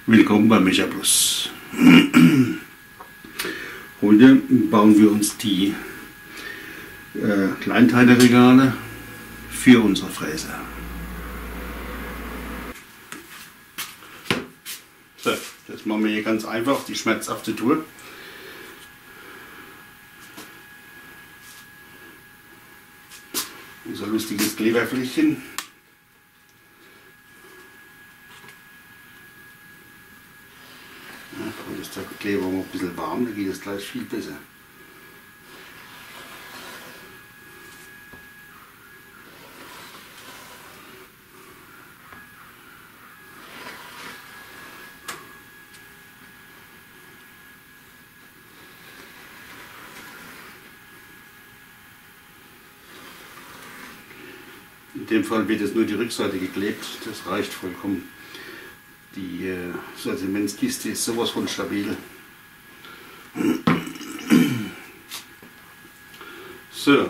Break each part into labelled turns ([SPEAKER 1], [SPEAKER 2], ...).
[SPEAKER 1] Willkommen bei MechaPlus. Heute bauen wir uns die Kleinteileregale für unsere Fräser. So, das machen wir hier ganz einfach, die schmerzhafte Tour. Unser lustiges Kleberfläschchen. Und ist der Kleber mal ein bisschen warm, da geht es gleich viel besser. In dem Fall wird jetzt nur die Rückseite geklebt, das reicht vollkommen. Die Sortimentskiste ist sowas von stabil. So,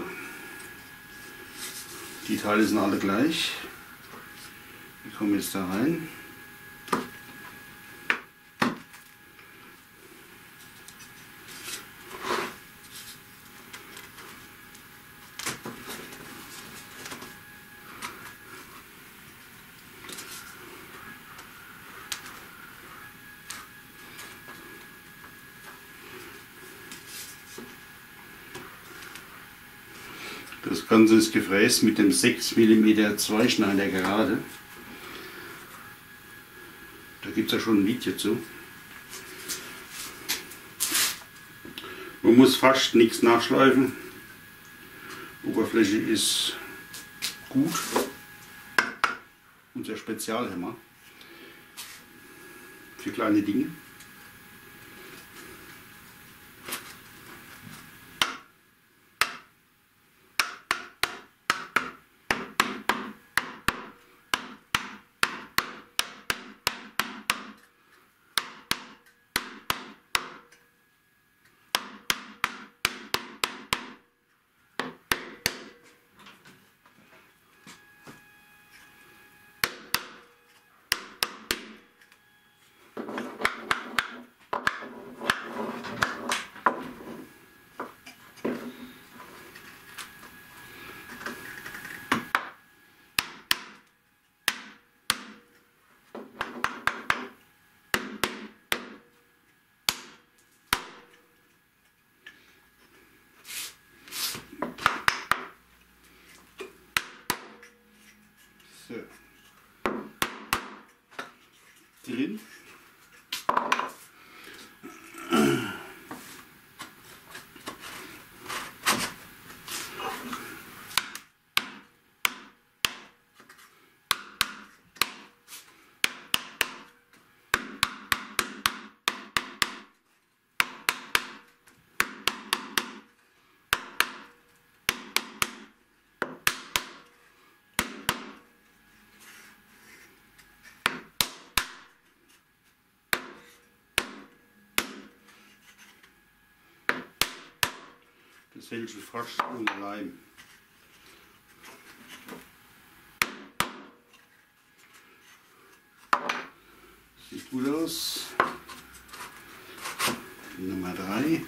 [SPEAKER 1] die Teile sind alle gleich. Die kommen jetzt da rein. Das Ganze ist gefräst mit dem 6 mm Zweischneider gerade. Da gibt es ja schon ein Video zu. Man muss fast nichts nachschleifen. Die Oberfläche ist gut. Unser Spezialhammer für kleine Dinge. So. Drin. Das hält schon fast ohne Leim. Sieht gut aus. Nummer 3.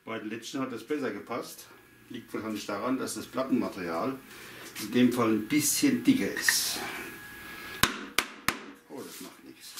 [SPEAKER 1] Bei den letzten hat das besser gepasst. Liegt wahrscheinlich daran, dass das Plattenmaterial in dem Fall ein bisschen dicker ist. Oh, das macht nichts.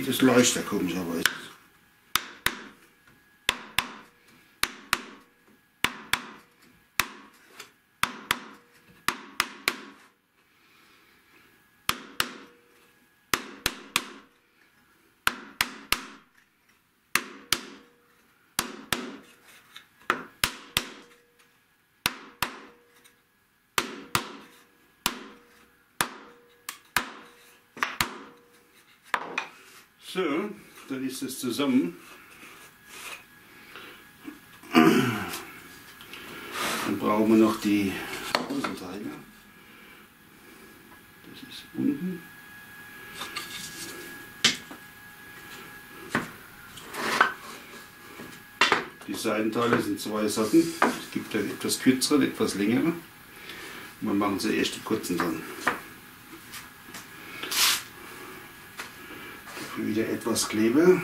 [SPEAKER 1] geht es leichter, komischerweise. So, dann ist es zusammen. Dann brauchen wir noch die Außenteile. Das ist unten. Die Seitenteile sind zwei Sorten. Es gibt eine etwas kürzere, eine etwas längere. Wir machen zuerst die kurzen dran. Wieder etwas Kleber.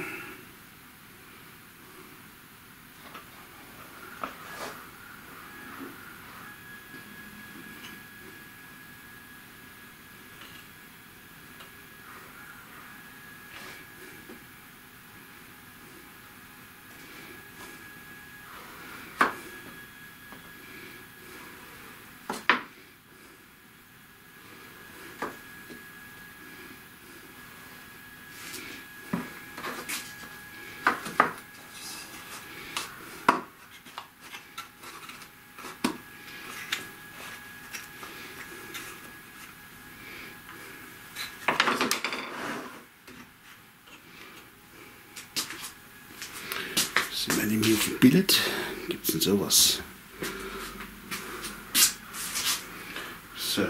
[SPEAKER 1] Sind wir nämlich auf dem Bild, gibt es denn sowas? So.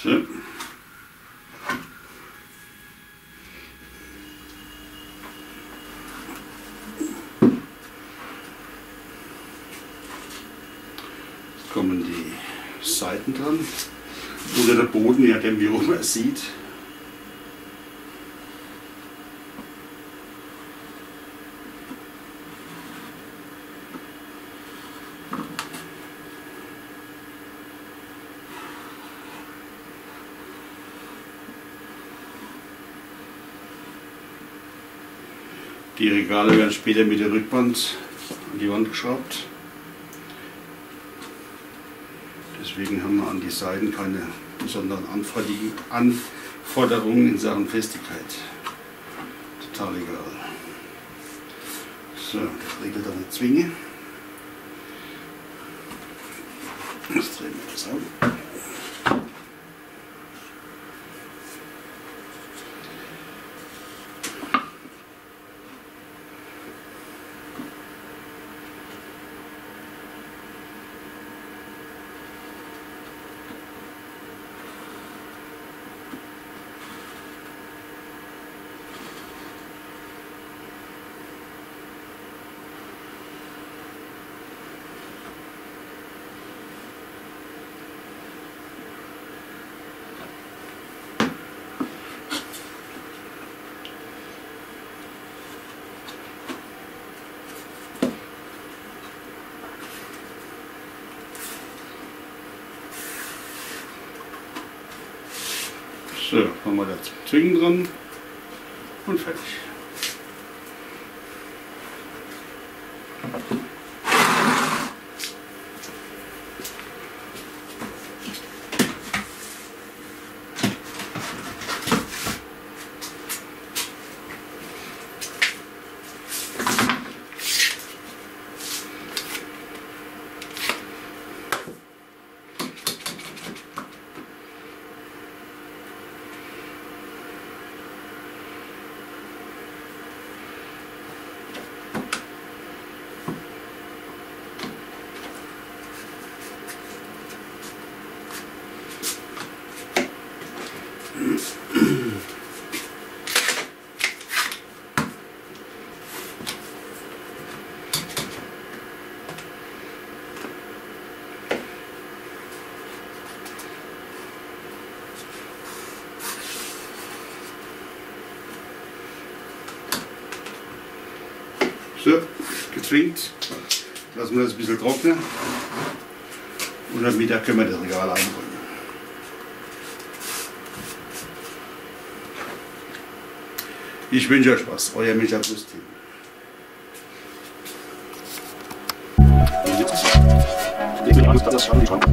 [SPEAKER 1] So. Jetzt kommen die Seiten dran. Oder der Boden, ja, den wie oben man sieht. Die Regale werden später mit der Rückwand an die Wand geschraubt. Deswegen haben wir an die Seiten keine besonderen Anforderungen in Sachen Festigkeit. Total egal. So, das regelt eine Zwinge. Jetzt drehen wir das auf. So, haben wir das Zwingen dran und fertig. zwingt. Lassen wir das ein bisschen trocknen und dann Mittag können wir das Regal einräumen. Ich wünsche euch Spaß, euer MechaPlus-Team. Ich bin Angst, dass das schon nicht kommt.